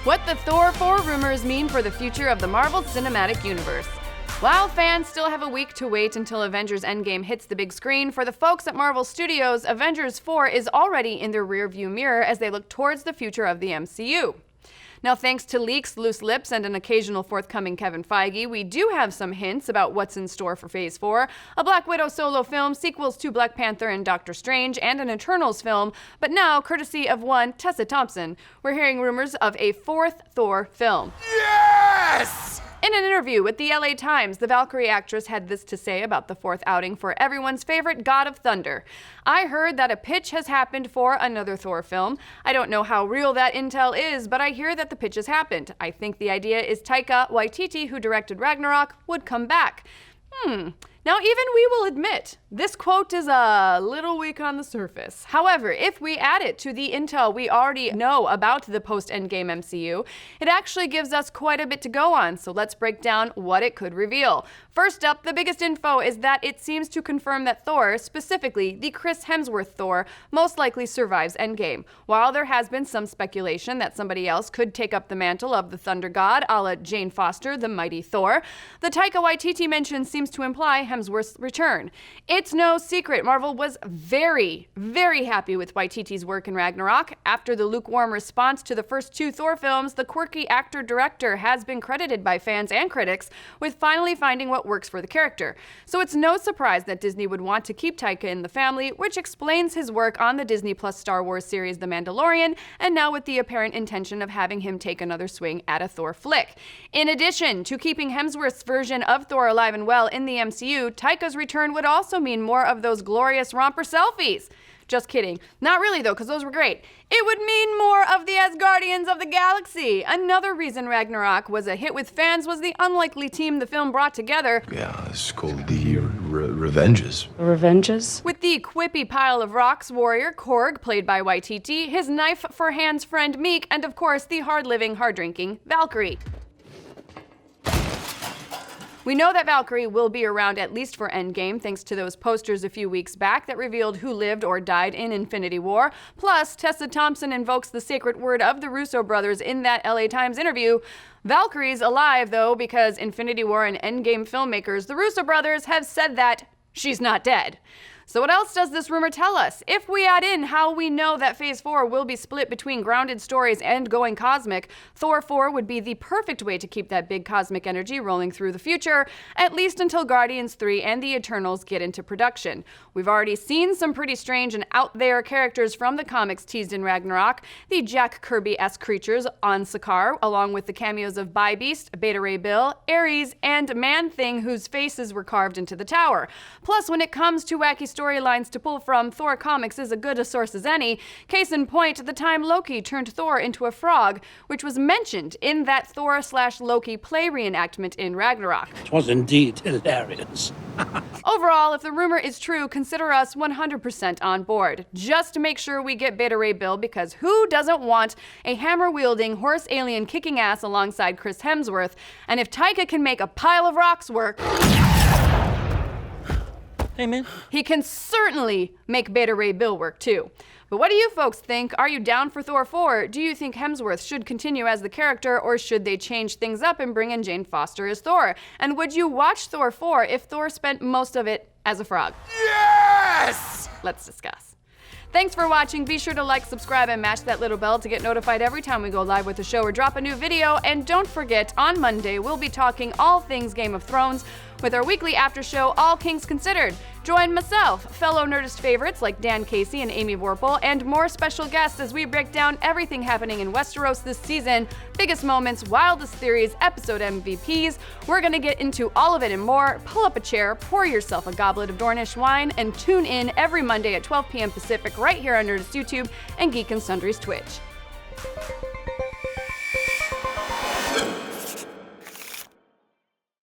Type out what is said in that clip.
What the Thor 4 rumors mean for the future of the Marvel Cinematic Universe. While fans still have a week to wait until Avengers Endgame hits the big screen, for the folks at Marvel Studios, Avengers 4 is already in their rearview mirror as they look towards the future of the MCU. Now, thanks to leaks, loose lips, and an occasional forthcoming Kevin Feige, we do have some hints about what's in store for Phase 4, a Black Widow solo film, sequels to Black Panther and Doctor Strange, and an Eternals film, but now, courtesy of one Tessa Thompson, we're hearing rumors of a fourth Thor film. Yes! In an interview with the LA Times, the Valkyrie actress had this to say about the fourth outing for everyone's favorite God of Thunder. I heard that a pitch has happened for another Thor film. I don't know how real that intel is, but I hear that the pitch has happened. I think the idea is Taika Waititi, who directed Ragnarok, would come back. Now, even we will admit, this quote is a little weak on the surface. However, if we add it to the intel we already know about the post-Endgame MCU, it actually gives us quite a bit to go on, so let's break down what it could reveal. First up, the biggest info is that it seems to confirm that Thor, specifically the Chris Hemsworth Thor, most likely survives Endgame. While there has been some speculation that somebody else could take up the mantle of the Thunder God, a la Jane Foster, the mighty Thor, the Taika Waititi mention seems to imply Hemsworth's return. It's no secret Marvel was very, very happy with Waititi's work in Ragnarok. After the lukewarm response to the first two Thor films, the quirky actor-director has been credited by fans and critics with finally finding what works for the character. So it's no surprise that Disney would want to keep Taika in the family, which explains his work on the Disney Plus Star Wars series The Mandalorian, and now with the apparent intention of having him take another swing at a Thor flick. In addition to keeping Hemsworth's version of Thor alive and well in the MCU, Taika's return would also mean more of those glorious romper selfies. Just kidding. Not really though, because those were great. It would mean more of the Asgardians of the galaxy. Another reason Ragnarok was a hit with fans was the unlikely team the film brought together. Yeah, it's called the Revenges. Revenges? With the quippy pile of rocks warrior Korg, played by Waititi, his knife for hands friend Meek, and of course the hard-living, hard-drinking Valkyrie. We know that Valkyrie will be around at least for Endgame, thanks to those posters a few weeks back that revealed who lived or died in Infinity War. Plus, Tessa Thompson invokes the sacred word of the Russo brothers in that LA Times interview. Valkyrie's alive, though, because Infinity War and Endgame filmmakers, the Russo brothers, have said that she's not dead. So what else does this rumor tell us? If we add in how we know that Phase 4 will be split between grounded stories and going cosmic, Thor 4 would be the perfect way to keep that big cosmic energy rolling through the future, at least until Guardians 3 and the Eternals get into production. We've already seen some pretty strange and out-there characters from the comics teased in Ragnarok, the Jack Kirby-esque creatures on Sakaar, along with the cameos of Bi-Beast, Beta Ray Bill, Ares, and Man-Thing, whose faces were carved into the tower. Plus, when it comes to wacky storylines to pull from, Thor comics is as good a source as any. Case in point, the time Loki turned Thor into a frog, which was mentioned in that Thor/Loki play reenactment in Ragnarok. It was indeed hilarious. Overall, if the rumor is true, consider us 100% on board. Just to make sure we get Beta Ray Bill, because who doesn't want a hammer-wielding, horse alien kicking ass alongside Chris Hemsworth? And if Taika can make a pile of rocks work, Hey, man. he can certainly make Beta Ray Bill work too. But what do you folks think? Are you down for Thor 4? Do you think Hemsworth should continue as the character, or should they change things up and bring in Jane Foster as Thor? And would you watch Thor 4 if Thor spent most of it as a frog? Yes! Let's discuss. Thanks for watching. Be sure to like, subscribe, and mash that little bell to get notified every time we go live with a show or drop a new video. And don't forget, on Monday, we'll be talking all things Game of Thrones with our weekly after show, All Kings Considered. Join myself, fellow Nerdist favorites like Dan Casey and Amy Vorpal, and more special guests as we break down everything happening in Westeros this season, biggest moments, wildest theories, episode MVPs. We're gonna get into all of it and more. Pull up a chair, pour yourself a goblet of Dornish wine, and tune in every Monday at 12 p.m. Pacific right here on Nerdist YouTube and Geek and Sundry's Twitch.